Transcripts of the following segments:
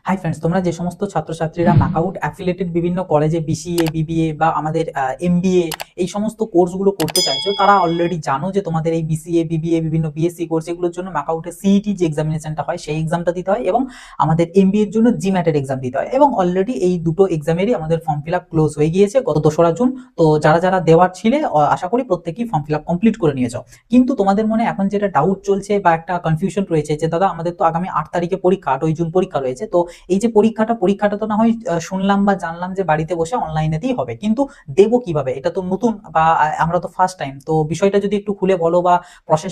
Hi friends, তোমরা যে সমস্ত ছাত্রছাত্রীরা ম্যাকআউট অ্যাফিলিয়েটেড বিভিন্ন কলেজে বিসিএ, বিবিএ বা আমাদের এমবিএ এই সমস্ত কোর্সগুলো করতে চাইছো, তারা অলরেডি জানো যে তোমাদের এই বিসিএ, বিবিএ, বিভিন্ন বিএসসি কোর্স এগুলোর জন্য ম্যাকআউটের সিইটি যে এক্সামিনেশনটা হয় সেই এক্সামটা দিতে হয় এবং আমাদের এমবিএ এর জন্য জিম্যাটের এক্সাম দিতে হয়। এবং অলরেডি এই দুটো এক্সামেরই আমাদের ফর্ম ফিল আপ ক্লোজ হয়ে গিয়েছে গত 2রা জুন। তো যারা যারা দেওয়ার ছিলে আশা করি প্রত্যেকেই ফর্ম ফিল আপ কমপ্লিট করে নিয়েছো। কিন্তু তোমাদের মনে এখন যেটা ডাউট চলছে বা একটা কনফিউশন রয়েছে যে দাদা আমাদের তো আগামী 8 তারিখে পরীক্ষা, 8 জুন পরীক্ষা রয়েছে, তো এই যে পরীক্ষাটা তো না হয় শুনলাম বা জানলাম যে বাড়িতে বসে অনলাইনেতেই হবে, কিন্তু দেবো কিভাবে? এটা তো নতুন বা আমরা তো ফার্স্ট টাইম। তো বিষয়টা যদি একটু খুলে বলো বা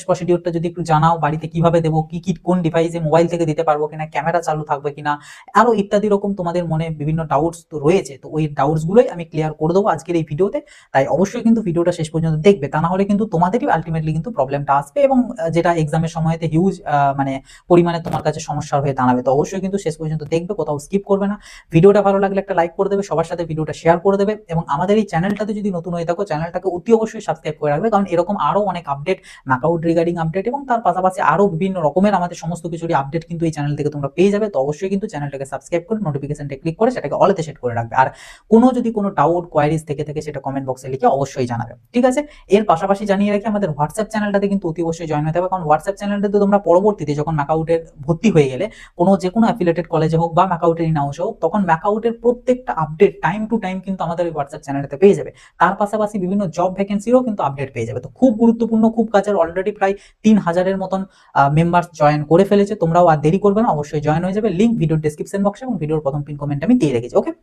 প্রসিডিউরটা যদি একটু জানাও, বাড়িতে কিভাবে দেবো, কি কি কোন ডিভাইসে, মোবাইল থেকে দিতে পারবো কিনা, ক্যামেরা চালু থাকবে কিনা, আরো ইত্যাদি রকম তোমাদের মনে বিভিন্ন ডাউটস তো রয়েছে। তো ওই ডাউটস গুলোই আমি ক্লিয়ার করে দেবো আজকের এই ভিডিওতে। তাই অবশ্যই কিন্তু ভিডিওটা শেষ পর্যন্ত দেখবে, তা না হলে কিন্তু তোমাদেরই আলটিমেটলি কিন্তু প্রবলেমটা আসবে এবং যেটা এক্সামের সময়তে হিউজ মানে পরিমাণে তোমার কাছে সমস্যা হয়ে দাঁড়াবে। তো অবশ্যই কিন্তু শেষ পর্যন্ত দেখবে, কোথাও স্কিপ করবে না। ভিডিওটা ভালো লাগলে একটা লাইক করে দেবে, সবার সাথে ভিডিওটা শেয়ার করে দেবে এবং আমাদের এই চ্যানেলটাতে যদি নতুন হয়ে থাকো চ্যানেলটাকে অতি অবশ্যই সাবস্ক্রাইব করে রাখবে, কারণ এরকম আরো অনেক আপডেট, ম্যাকআউট রিগার্ডিং আপডেট এবং তার পাশাপাশি আরো বিভিন্ন রকমের আমাদের সমস্ত কিছুরই আপডেট কিন্তু এই চ্যানেল থেকে তোমরা পেয়ে যাবে। তো অবশ্যই কিন্তু চ্যানেলটাকে সাবস্ক্রাইব করে নোটিফিকেশনটা ক্লিক করে সেটাকে অলেতে সেট করে রাখবে। আর যদি কোনো ডাউট কোয়ারিজ থেকে থাকে সেটা কমেন্ট বক্সে লিখে অবশ্যই জানাবে, ঠিক আছে? এর পাশাপাশি জানিয়ে রাখি আমাদের হোয়াটসঅ্যাপ চ্যানেলটাতে কিন্তু অতি অবশ্যই জয়েন হতে হবে, কারণ হোয়াটসঅ্যাপ চ্যানেলটাতে তোমরা পরবর্তীতে যখন ম্যাকআউটের ভর্তি হয়ে গেলে যে কোনো অ্যাফিলিয়েটেড কলেজে হোক বা ম্যাকআউটের ইন হাউসে হোক, তখন ম্যাকআউটের প্রত্যেকটা আপডেট টাইম টু টাইম কিন্তু আমাদের ওই হোয়াটসঅ্যাপ চ্যানেলটাতে পেয়ে যাবে। তার পাশাপাশি বিভিন্ন জব ভ্যাকেন্সিরও কিন্তু আপডেট পেয়ে যাবে। তো খুব গুরুত্বপূর্ণ, খুব কাজের, অলরেডি প্রায় 3000-এর মতন মেম্বার্স জয়েন করে ফেলেছে। তোমরাও আর দেরি করবে না, অবশ্যই জয়েন হয়ে যাবে। লিঙ্ক ভিডিওর ডেসক্রিপশন বক্সে এবং ভিডিওর প্রথম পিন কমেন্ট আমি দিয়ে রেখেছি। ওকে,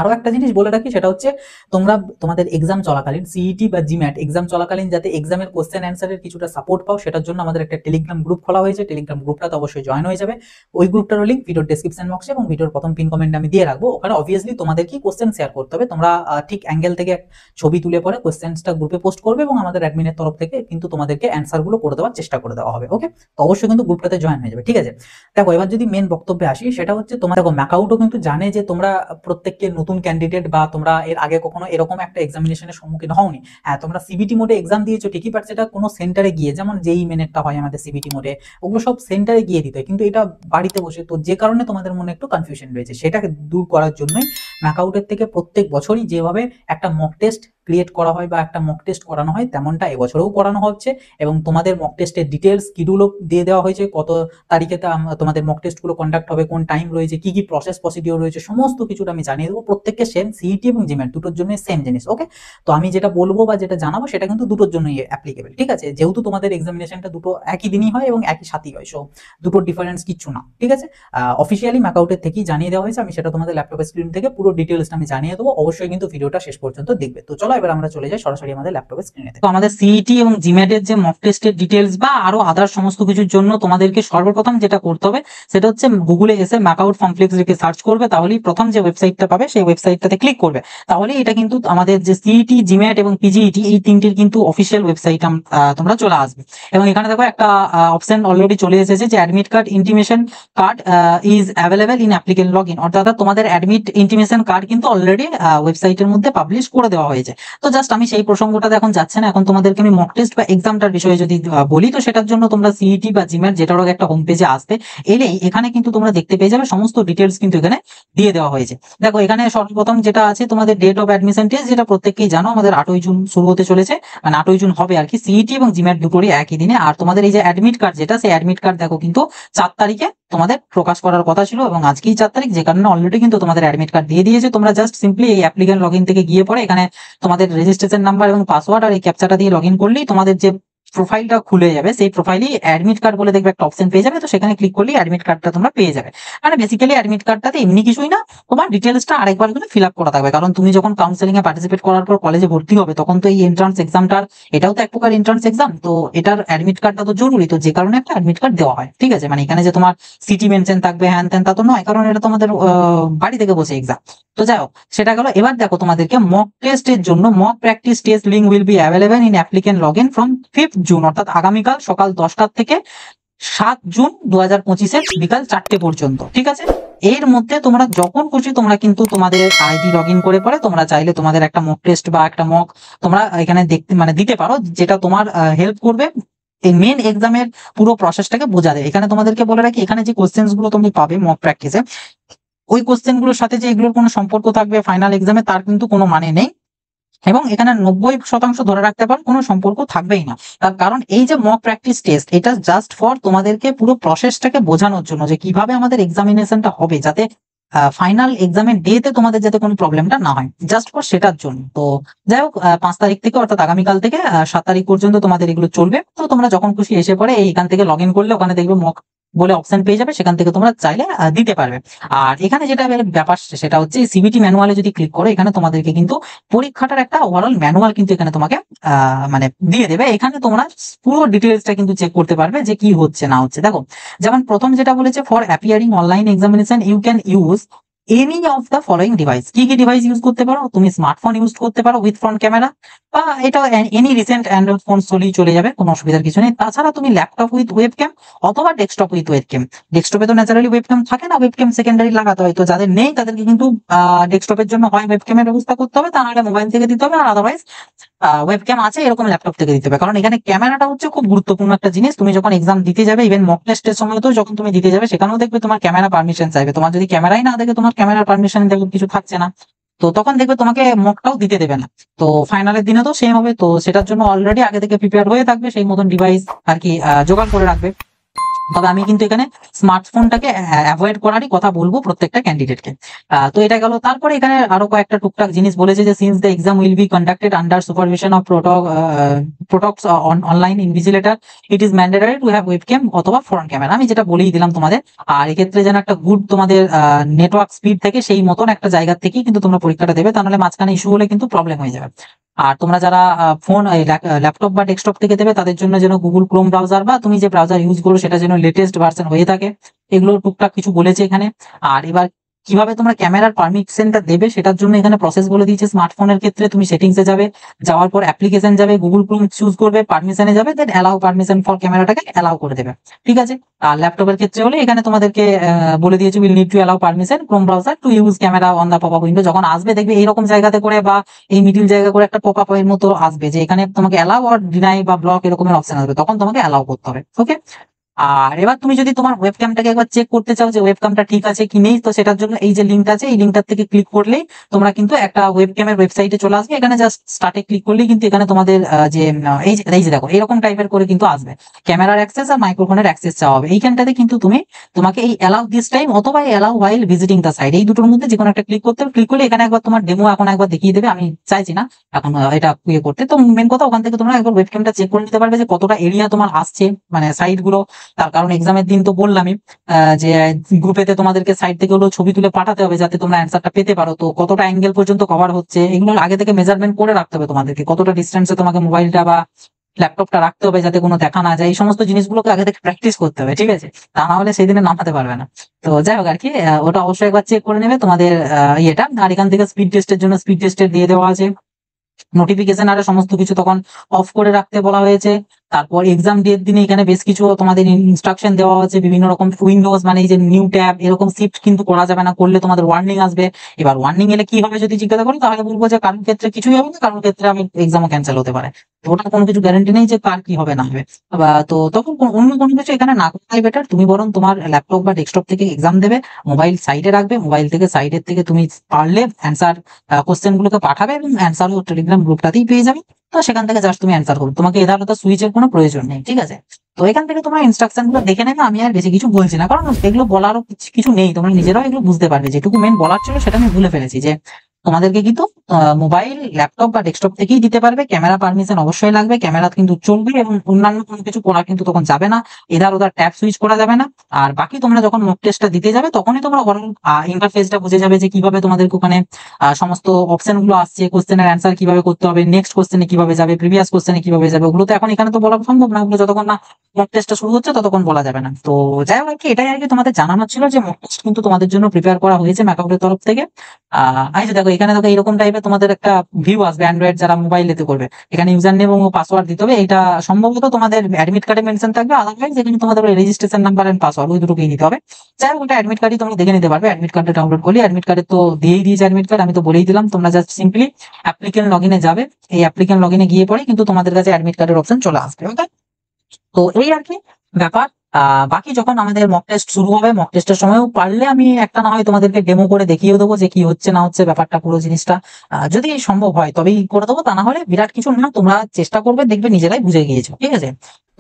আরো একটা জিনিস বলে রাখি, সেটা হচ্ছে তোমরা তোমাদের এক্সাম চলাকালীন সিইটি বা জিম্যাট এক্সাম চলাকালীন যাতে এক্সামের কোশ্চেন অ্যান্সারের কিছুটা সাপোর্ট পাও, সেটার জন্য আমাদের একটা টেলিগ্রাম গ্রুপ খোলা হয়েছে। টেলিগ্রাম গ্রুপটাতে অবশ্যই জয়েন হয়ে যাবে। ওই গ্রুপটার লিঙ্ক ভিডিওর ডেসক্রিপশন বক্সে এবং ভিডিওর প্রথম পিন কমেন্টে আমি দিয়ে রাখবো। ওখানে অবভিয়াসলি তোমাদের কি কোশ্চেন শেয়ার করতে হবে, তোমরা ঠিক অ্যাঙ্গেল থেকে ছবি তুলে পরে কোশ্চেনটা গ্রুপে পোস্ট করবে এবং আমাদের অ্যাডমিনের তরফ থেকে কিন্তু তোমাদেরকে অ্যান্সারগুলো করে দেওয়ার চেষ্টা করে দেওয়া হবে। ওকে, তো অবশ্যই কিন্তু গ্রুপটাতে জয়েন হয়ে যাবে, ঠিক আছে? দেখো, এবার যদি মেন বক্তব্যে আসি, সেটা হচ্ছে তোমার দেখো ম্যাকআউটও কিন্তু জানে যে তোমরা প্রত্যেককে নতুন ক্যান্ডিডেট বা তোমরা এর আগে কখনো এরকম একটা এক্সামিনেশনের সম্মুখীন হওনি। হ্যাঁ, তোমরা সিবিটি মোডে এক্সাম দিয়েছো ঠিকই, বাট সেটা কোনো সেন্টারে গিয়ে, যেমন যেই মেনেরটা হয় আমাদের সিবিটি মোডে, ওগুলো সব সেন্টারে গিয়ে দিতে হয়, কিন্তু এটা বাড়িতে বসে। তো যে কারণে তোমাদের মনে একটু কনফিউশন রয়েছে, সেটাকে দূর করার জন্যই ম্যাকআউটের থেকে প্রত্যেক বছরই যেভাবে একটা মক টেস্ট ক্রিয়েট করা হয় বা একটা মক টেস্ট করানো হয়, তেমনটা এবছরেও করানো হচ্ছে এবং তোমাদের মক টেস্টের ডিটেলস শিডিউলও দিয়ে দেওয়া হয়েছে, কত তারিখে তোমাদের মক টেস্টগুলো কন্ডাক্ট হবে, কোন টাইম রয়েছে, কি কি প্রসেস প্রসিডিওর রয়েছে, সমস্ত কিছুটা আমি জানিয়ে দেবো। প্রত্যেককে সেম, সিইটি এবং জিম্যাট দুটোর জন্য সেম জিনিস। ওকে, তো আমি যেটা বলবো বা যেটা জানাবো সেটা কিন্তু দুটোর জন্যই অ্যাপ্লিকেবল, ঠিক আছে? যেহেতু তোমাদের এক্সামিনেশনটা দুটো একই দিনই হয় এবং একই সাথেই হয়, সো দুটোর ডিফারেন্স কিচ্ছু না, ঠিক আছে? অফিসিয়ালি ম্যাকআউটের থেকেই জানিয়ে দেওয়া হয়েছে। আমি সেটা তোমাদের ল্যাপটপের স্ক্রিন থেকে পুরো ডিটেলসটা আমি জানিয়ে দেবো। অবশ্যই কিন্তু ভিডিওটা শেষ পর্যন্ত দেখবে। তো চলো এবার আমরা চলে যাই সরাসরি আমাদের ল্যাপটপের স্ক্রিনে। তো আমাদের সিইটি এবং জিম্যাটের যে মক টেস্টের ডিটেলস বা আরো আদার সমস্ত কিছুর জন্য তোমাদেরকে সর্বপ্রথম যেটা করতে হবে সেটা হচ্ছে গুগলে এসে ম্যাকআউট ফর্ম ফ্লেক্স লিখে সার্চ করবে, তাহলেই প্রথম যে ওয়েবসাইটটা পাবে সেই ওয়েবসাইটটাতে ক্লিক করবে। তাহলে এটা কিন্তু আমাদের যে সিইটি, জিম্যাট এবং পিজিইটি এই তিনটির কিন্তু অফিসিয়াল ওয়েবসাইট তোমরা চলে আসবে এবং এখানে দেখো একটা অপশন অলরেডি চলে এসেছে যে admit card intimation card is available in applicant log in, অর্থাৎ তোমাদের অ্যাডমিট ইন্টিমেশন কার্ড কিন্তু অলরেডি ওয়েবসাইটের মধ্যে পাবলিশ করে দেওয়া হয়েছে। তো জাস্ট আমি সেই প্রসঙ্গটাতে এখন যাচ্ছে না, এখন তোমাদেরকে আমি মক টেস্ট বা এক্সামটার বিষয়ে যদি বলি, তো সেটার জন্য তোমরা সিইটি বা জিম্যাট যেটারও একটা হোম পেজে আসবে, এলেই এখানে কিন্তু তোমরা দেখতে পেয়ে যাবে সমস্ত ডিটেলস কিন্তু এখানে দিয়ে দেওয়া হয়েছে। দেখো, এখানে সর্বপ্রথম যেটা আছে তোমাদের ডেট অফ অ্যাডমিশন টেস্ট, যেটা প্রত্যেককেই জানো আমাদের 8ই জুন শুরু হতে চলেছে, মানে 8ই জুন হবে আর কি, সিইটি এবং জিম্যাট দুটোরই একই দিনে। আর তোমাদের এই যে অ্যাডমিট কার্ড যেটা, সেই অ্যাডমিট কার্ড দেখো কিন্তু 4 তারিখে তোমাদের প্রকাশ করার কথা ছিল এবং আজকেই 4 তারিখ, যে কারণে অলরেডি কিন্তু তোমাদের অ্যাডমিট কার্ড দিয়ে দিয়েছে। তোমরা জাস্ট সিম্পলি এই অ্যাপ্লিকেন্ট লগইন থেকে গিয়ে পরে এখানে তোমাদের রেজিস্ট্রেশন নাম্বার এবং পাসওয়ার্ড আর এই ক্যাপচাটা দিয়ে লগইন করলেই তোমাদের যে প্রোফাইলটা খুলে যাবে, সেই প্রোফাইলেই অ্যাডমিট কার্ড বলে দেখবে একটা অপশন পেয়ে যাবে। তো সেখানে ক্লিক করলেই অ্যাডমিট কার্ডটা তোমরা পেয়ে যাবে। মানে বেসিক্যালি অ্যাডমিট কার্ডটাতে এমনি কিছুই না, তোমার ডিটেলসটা আরেকবার কিন্তু ফিল আপ করা থাকবে, কারণ তুমি যখন কাউন্সেলিং এ পার্টিসিপেট করার পর কলেজে ভর্তি হবে তখন তো এই এন্ট্রান্স এক্সামটার, এটাও তো এক প্রকার এন্ট্রান্স এক্সাম, তো এটার অ্যাডমিট কার্ডটা তো জরুরি। তো যে কারণে একটা অ্যাডমিট কার্ড দেওয়া হয়, ঠিক আছে? মানে এখানে যে তোমার সিটি মেনশন থাকবে হ্যান ত্যান তা তো নয়, কারণ এটা তোমাদের বাড়ি থেকে বসে এক্সাম। তো যাই হোক, সেটা গেল। এবার দেখো, তোমাদেরকে মক টেস্টের জন্য mock practice test link will be available in applicant login from 5th June, অর্থাৎ আগামীকাল সকাল 10টা থেকে 7 জুন 2025 বিকাল 4টে পর্যন্ত, ঠিক আছে? এর মধ্যে তোমরা যখন খুশি তোমরা কিন্তু তোমাদের আইডি লগইন করে পরে তোমরা চাইলে তোমাদের একটা মক টেস্ট বা একটা মক তোমরা এখানে দেখতে মানে দিতে পারো, যেটা তোমার হেল্প করবে এই মেন এক্সামের পুরো প্রসেসটাকে বোঝাতে। এখানে তোমাদেরকে বলে রাখি, এখানে যে কোশ্চেন্স গুলো তুমি পাবে মক প্র্যাকটিসে, ওই কোশ্চেনগুলোর সাথে যে এগুলোর কোনো সম্পর্ক থাকবে ফাইনাল এক্সামে তার কিন্তু কোনো মানে নেই। এবং এখানে 90% ধরে রাখতে পারো কোনো সম্পর্ক থাকবেই না। তার কারণ এই যে মক প্র্যাকটিস টেস্ট, এটা জাস্ট ফর তোমাদেরকে পুরো প্রসেসটাকে বোঝানোর জন্য যে কিভাবে আমাদের এক্সামিনেশনটা হবে, যাতে ফাইনাল এক্সামের ডেতে তোমাদের যাতে কোনো প্রবলেমটা না হয়, জাস্ট ফর সেটার জন্য। তো যাই হোক, 5 তারিখ থেকে অর্থাৎ আগামীকাল থেকে 7 তারিখ পর্যন্ত তোমাদের এগুলো চলবে। তো তোমরা যখন খুশি এসে পড়ে এইখান থেকে লগ ইন করলে ওখানে দেখবে মক বলে অপশন পেয়ে যাবে, সেখান থেকে তোমরা চাইলে দিতে পারবে। আর এখানে যেটা ব্যাপার সেটা হচ্ছে সিবিটি ম্যানুয়ালে যদি ক্লিক করো, এখানে তোমাদেরকে কিন্তু পরীক্ষাটার একটা ওভারঅল ম্যানুয়াল কিন্তু এখানে তোমাকে মানে দিয়ে দেবে। এখানে তোমরা পুরো ডিটেলসটা কিন্তু চেক করতে পারবে যে কি হচ্ছে না হচ্ছে। দেখো, যেমন প্রথম যেটা বলেছে, for appearing online examination you can use any of the following device. কি কি ডিভাইস ইউজ করতে পারো? তুমি স্মার্টফোন ইউজ করতে পারো উইথ ফ্রন্ট ক্যামেরা, বা এটা এনি রিসেন্ট অ্যান্ড্রয়েড ফোন চলেই চলে যাবে, কোনো অসুবিধার কিছু নেই। তাছাড়া তুমি ল্যাপটপ উইথ ওয়েবক্যাম অথবা ডেস্কটপ উইথ ওয়েবক্যাম। ডেস্কটপে তো ন্যাচারালি ওয়েবক্যাম থাকে না, ওয়েবক্যাম সেকেন্ডারি লাগাতে হয়। তো যাদের নেই তাদেরকে কিন্তু ডেস্কটপের জন্য হয় ওয়েবক্যামের ব্যবস্থা করতে হবে, তা নাহলে মোবাইল থেকে দিতে হবে, আর আদারওয়াইজ ওয়েবক্যাম আছে এরকম ল্যাপটপ থেকে দিতে হবে। কারণ এখানে ক্যামেরাটা হচ্ছে খুব গুরুত্বপূর্ণ একটা জিনিস। তুমি যখন এক্সাম দিতে যাবে, ইভেন মক টেস্টের সময় তো যখন তুমি দিতে যাবে, সেখানেও দেখবে তোমার ক্যামেরা পারমিশন চাইবে। তোমার যদি ক্যামেরাই না দেখে, তোমার ক্যামেরার পারমিশন দেখবে কিছু থাকছে না, তো তখন দেখবে তোমাকে মকটাও দিতে দেবে না। তো ফাইনালের দিনে তো সেম হবে। তো সেটার জন্য অলরেডি আগে থেকে প্রিপেয়ার হয়ে থাকবে, সেই মতন ডিভাইস আর কি জোগাড় করে রাখবে। তবে আমি কিন্তু এখানে স্মার্টফোনটাকে অ্যাভয়েড করারই কথা বলবো প্রত্যেকটা ক্যান্ডিডেটকে। তো এটা গেল। তারপরে এখানে আরো কয়েকটা টুকটাক জিনিস বলেছে যে since the exam will be conducted under supervision of proctors online invigilator, it is mandatory to have webcam অথবা ফ্রন্ট ক্যামেরা। আমি যেটা বলেই দিলাম তোমাদের। আর এক্ষেত্রে যেন একটা গুড তোমাদের নেটওয়ার্ক স্পিড থেকে সেই মতন একটা জায়গা থেকেই কিন্তু তোমরা পরীক্ষাটা দেবে, তা নাহলে মাঝখানে ইস্যু হলে কিন্তু প্রবলেম হয়ে যাবে। আর তোমরা যারা ফোন, ল্যাপটপ বা ডেস্কটপ থেকে দেবে, তাদের জন্য যেন গুগল ক্রোম ব্রাউজার বা তুমি যে ব্রাউজার ইউজ করো সেটা যেন লেটেস্ট ভার্সন হয়ে থাকে, এগুলো টুকটাক কিছু বলেছে এখানে। আর এবার কিভাবে তোমরা ক্যামেরার পারমিশনটা দেবে সেটার জন্য এখানে প্রসেস বলে দিয়েছে। স্মার্টফোনের ক্ষেত্রে তুমি সেটিংসে যাবে, যাওয়ার পর অ্যাপ্লিকেশন যাবে, গুগল ক্রোম চুজ করবে, পারমিশনে যাবে, দেন অ্যালাউ পারমিশন ফর ক্যামেরাটাকে অ্যালাউ করে দেবে, ঠিক আছে। আর ল্যাপটপের ক্ষেত্রে হলে এখানে তোমাদেরকে বলে দিয়েছে will need to allow permission Chrome browser to use camera on the pop up window. যখন আসবে দেখবে এইরকম জায়গাতে করে বা এই মিডিল জায়গা করে একটা পপ আপ এর মতো আসবে, যে এখানে তোমাকে অ্যালাউ আর ডিনাই বা ব্লক এরকমের অপশন আসবে, তখন তোমাকে অ্যালাউ করতে হবে, ওকে। আর এবার তুমি যদি তোমার ওয়েবক্যামটাকে একবার চেক করতে চাও যে ওয়েবক্যামটা ঠিক আছে কি নেই, তো সেটার জন্য এই যে লিঙ্কটা আছে, এই লিঙ্কটার থেকে ক্লিক করলেই তোমরা কিন্তু একটা ওয়েবক্যামের ওয়েবসাইটে চলে আসবে। এখানে জাস্ট স্টার্টে ক্লিক করলেই কিন্তু এখানে তোমাদের যে এই যে দেখো এরকম টাইপের করে কিন্তু আসবে, ক্যামেরার অ্যাক্সেস আর মাইক্রোফোনের অ্যাক্সেস চাওয়া হবে। এইখানটাতে কিন্তু তোমাকে এই অ্যালাউ দিস টাইম অথবা allow while visiting the site, এই দুটোর মধ্যে যে কোনো একটা ক্লিক করতে হবে। ক্লিক করলে এখানে একবার তোমার ডেমো এখন একবার দেখিয়ে দেবে। আমি চাইছি না এখন এটা ইয়ে করতে। তো মেন কথা, ওখান থেকে তোমরা একবার ওয়েবক্যামটা চেক করে নিতে পারবে যে কতটা এরিয়া তোমার আসছে, মানে সাইট গুলো। তার কারণ এক্সামের দিন তো বললামই যে গ্রুপেতে তোমাদেরকে সাইড থেকে হলো ছবি তুলে পাঠাতে হবে যাতে তোমরা অ্যান্সারটা পেতে পারো। তো কতটা অ্যাঙ্গেল পর্যন্ত কভার হচ্ছে এগুলো আগে থেকে মেজারমেন্ট করে রাখতে হবে তোমাদেরকে, কতটা ডিস্টেন্সে তোমাকে মোবাইলটা বা ল্যাপটপটা রাখতে হবে যাতে কোনো দেখা না যায়। এই সমস্ত জিনিসগুলোকে আগে থেকে প্র্যাকটিস করতে হবে, ঠিক আছে, তা না হলে সেই দিনে নামাতে পারবে না। তো যাই হোক আর কি, ওটা অবশ্যই একবার চেক করে নেবে তোমাদের ইয়েটা। আর এখান থেকে স্পিড টেস্টের জন্য স্পিড টেস্টের দিয়ে দেওয়া আছে, নোটিফিকেশন আর সমস্ত কিছু তখন অফ করে রাখতে বলা হয়েছে। তারপর এক্সাম ডেট দিনে এখানে বেশ কিছু তোমাদের ইনস্ট্রাকশন দেওয়া হচ্ছে, বিভিন্ন রকম উইন্ডোজ মানে এই যে নিউ ট্যাব এরকম শিফট কিন্তু করা যাবে না, করলে তোমাদের ওয়ার্নিং আসবে। এবার ওয়ার্নিং এলে কি হবে যদি জিজ্ঞাসা করি, তাহলে বলবো যে কারোর ক্ষেত্রে কিছুই হবে না, কারোর ক্ষেত্রে আমি এক্সামও ক্যান্সেল হতে পারে। তো ওটা কোনো কিছু গ্যারান্টি নেই যে কার কি হবে না হবে। তো তখন অন্য কোনো কিছু এখানে না করাই বেটার। তুমি বরং তোমার ল্যাপটপ বা ডেস্কটপ থেকে এক্সাম দেবে, মোবাইল সাইডে রাখবে, মোবাইল থেকে সাইডের থেকে তুমি পারলে অ্যান্সার কোশ্চেন গুলোকে পাঠাবে এবং অ্যান্সারও টেলিগ্রাম গ্রুপটাতেই পেয়ে যাবে। তো সেখান থেকে জাস্ট তুমি অ্যান্সার করবে, তোমাকে এধার ওধার সুইচের কোনো প্রয়োজন নেই, ঠিক আছে। তো এখান থেকে তোমরা ইনস্ট্রাকশন গুলো দেখে নেবে, আমি আর বেশি কিছু বলছি না, কারণ এগুলো বলারও কিছু নেই, তোমরা নিজেরাও এগুলো বুঝতে পারবে। যেটুকু মেন বলার ছিল সেটা আমি ভুলে ফেলেছি, যে তোমাদেরকে কিন্তু মোবাইল, ল্যাপটপ বা ডেস্কটপ থেকেই দিতে পারবে। ক্যামেরা পারমিশন অবশ্যই লাগবে, ক্যামেরা কিন্তু চলবে, এবং অন্যান্য কোনো কিছু করা কিন্তু তখন যাবে না, এধার ওধার ট্যাব সুইচ করা যাবে না। আর বাকি তোমরা যখন মক টেস্টটা দিতে যাবে, তখনই তোমরা ইন্টারফেসটা বুঝে যাবে যে কিভাবে তোমাদেরকে ওখানে সমস্ত অপশন গুলো আসছে, কোশ্চেনের অ্যান্সার কিভাবে করতে হবে, নেক্সট কোশ্চেনে কিভাবে যাবে, প্রিভিয়াস কোশ্চেনে কিভাবে যাবে, ওগুলো তো এখন এখানে তো বলা সম্ভব না, ওগুলো যতক্ষণ না মক টেস্টটা শুরু হচ্ছে ততক্ষণ বলা যাবে না। তো যাই হোক আর কি, এটাই আর কি তোমাদের জানানো ছিল যে মক টেস্ট কিন্তু তোমাদের জন্য প্রিপেয়ার করা হয়েছে ম্যাকআউটের তরফ থেকে। এই যে দেখো এখানে দেখো এরকম টাইপের তোমাদের একটা ভিউ আসবে, অ্যান্ড্রয়েড যারা মোবাইলেতে করবে, এখানে ইউজার নেম এবং পাসওয়ার্ড দিতে হবে। এটা সম্ভবত তোমাদের অ্যাডমিট কার্ডে মেনশন থাকবে, আদারওয়াইজ এখানে তোমাদের রেজিস্ট্রেশন নাম্বার এন্ড পাসওয়ার্ড ওই দুটোকেই নিতে হবে। যাই হোক, ওটা অ্যাডমিট কার্ডই তোমরা দেখে নিতে পারবে, অ্যাডমিট কার্ডটা ডাউনলোড করলে। অ্যাডমিট কার্ডে তো দিয়েই দিয়েছে অ্যাডমিট কার্ড, আমি তো বলেই দিলাম। তোমরা জাস্ট সিম্পলি অ্যাপ্লিকেন্ট লগইনে যাবে, এই অ্যাপ্লিকেন্ট লগইনে গিয়ে পরে কিন্তু তোমাদের কাছে অ্যাডমিট কার্ডের অপশন চলে আসবে, ওকে। তো এই আর কি ব্যাপার। বাকি যখন আমাদের মক টেস্ট শুরু হবে, মক টেস্টের সময়ও পারলে আমি একটা না হয় তোমাদেরকে ডেমো করে দেখিয়ে দেবো যে কি হচ্ছে না হচ্ছে ব্যাপারটা, পুরো জিনিসটা যদি সম্ভব হয় তবেই করে দেবো, তা না হলে বিরাট কিছু না, তোমরা চেষ্টা করবে, দেখবে নিজেরাই বুঝে গিয়েছো। ঠিক আছে,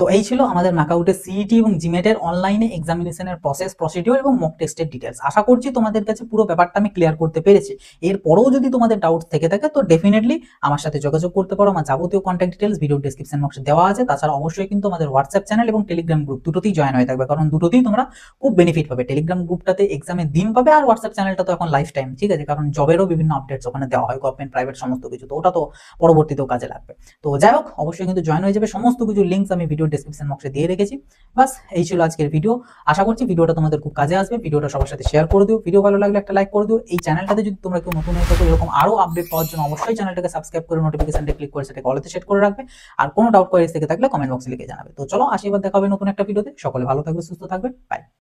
তো এই ছিল আমাদের ম্যাকআউটের সিইটি এবং জিমেটের অনলাইনে এক্সামিনেশনের প্রসেস, প্রসিডিওর এবং মক টেস্টের ডিটেলস। আশা করছি তোমাদের কাছে পুরো ব্যাপারটা আমি ক্লিয়ার করতে পেরেছি। এরপরেও যদি তোমাদের ডাউট থেকে থাকে তো ডেফিনেটলি আমার সাথে যোগাযোগ করতে পারো। আমার যাবতীয় কন্ট্যাক্ট ডিটেলস ভিডিও ডেসক্রিপশন বক্সে দেওয়া আছে। তাছাড়া অবশ্যই কিন্তু আমাদের হোয়াটসঅ্যাপ চ্যানেল এবং টেলিগ্রাম গ্রুপ দুটোতেই জয়েন হয়ে থাকবে, কারণ দুটোতেই তোমরা খুব বেনিফিট পাবে। টেলিগ্রাম গ্রুপটাতে এক্সামের দিন পাবে, আর হোয়াটসঅ্যাপ চ্যানেলটা তো এখন লাইফ টাইম। ঠিক আছে, কারণ জবেরও বিভিন্ন আপডেটস ওখানে দেওয়া হয়, গভর্নমেন্ট প্রাইভেট সমস্ত কিছু, তো ওটা তো পরবর্তীতেও কাজে লাগবে। তো যাই হোক, অবশ্যই কিন্তু জয়েন হয়ে যাবে। সমস্ত কিছু লিঙ্কস আমি ভিডিও ডেসক্রিপশন বক্সে দিয়ে রেখেছি। বাস এই ছিল আজকের ভিডিও। আশা করছি ভিডিওটা তোমাদের খুব কাজে আসবে। ভিডিওটা সবার সাথে শেয়ার করে দিও, ভিডিও ভালো লাগলে একটা লাইক করে দিও। এই চ্যানেলটাতে যদি তোমরা কেউ নতুন হয়ে থাকো, এরকম আরো আপডেট পাওয়ার জন্য অবশ্যই চ্যানেলটাকে সাবস্ক্রাইব করে নোটিফিকেশনটা ক্লিক করে সেটাকে অলতে সেট করে রাখবে। আর কোনো ডাউট কোয়ারিজ থেকে থাকলে কমেন্ট বক্সে লিখে জানাবে। তো চলো, আশীর্বাদ, দেখা হবে নতুন একটা ভিডিওতে। সকলে ভালো থাকবে, সুস্থ থাকবে, বাই।